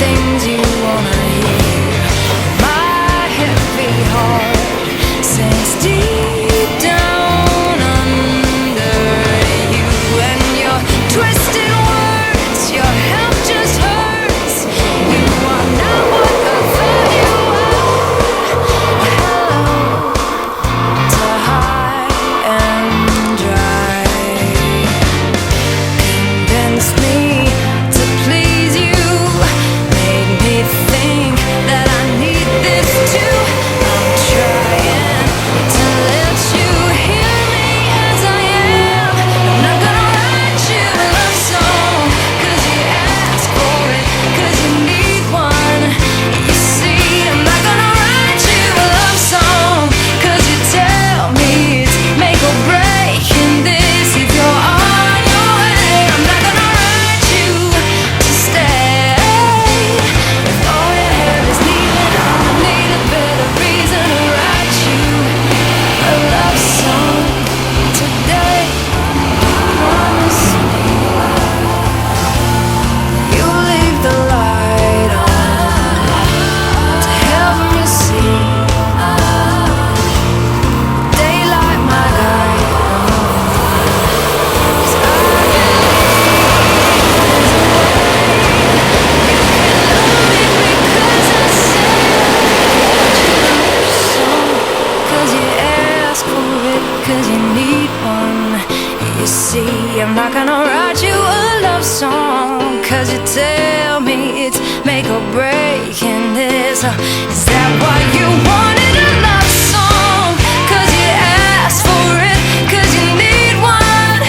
things you wanna hear. My heavy heart sinks deep down under you, and your twisted words, your help just hurts. You are not what I thought you were. Hello to high and dry. Convinced me to please you, made me think that I need this too. I'm trying to let you hear me as I am. I'm not gonna write you a love song, 'cause you ask for it, 'cause you need one. You see, I'm not gonna write you a love song, 'cause you tell me it's make or break in this. If you're on your way, I'm not gonna write you to stay. If all you have is leaving, I'ma need a better reason to write you a love song today. Promise me you'll leave the light on to help me see daylight, my guide. 'Cause I cause you ask for it, 'cause you need one. You see, I'm not gonna write you a love song, 'cause you tell me it's make or break in this. Is that what you wanted, a love song? 'Cause you asked for it, 'cause you need one.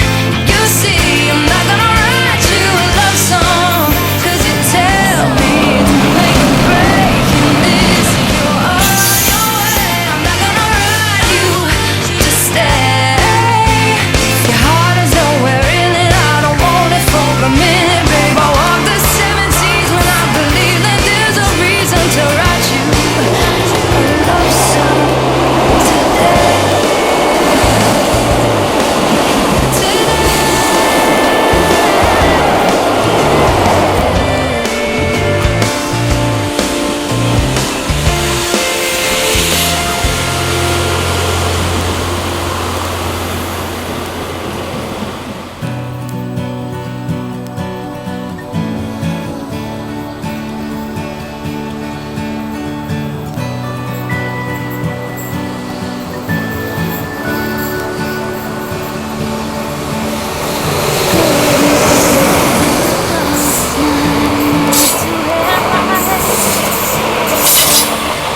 You see, I'm not gonna write you a love song, 'cause you tell me it's make or break in this. If you're on your way, I'm not gonna write you to stay. Your heart is nowhere in it, I don't want it for a minute, babe. I walk the 7 seas when I believe that there's a reason to write you a love song today.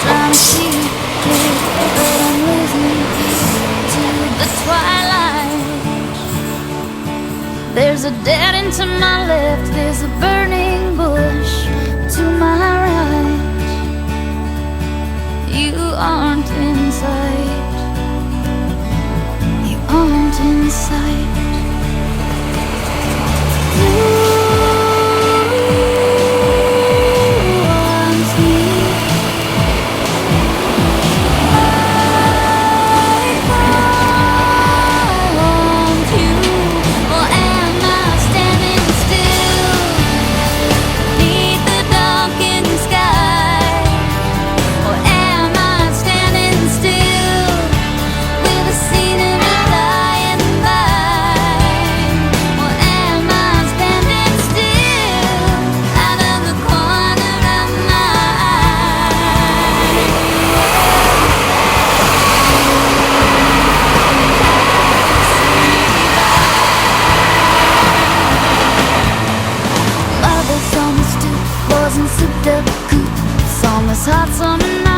Trying to see clear, but I'm losing to the twilight. There's a dead end to my left, there's a burning bush to my right. You aren't in sight, you aren't in sight. Mothers on the stoop, boys in souped up coops on this hot summer night.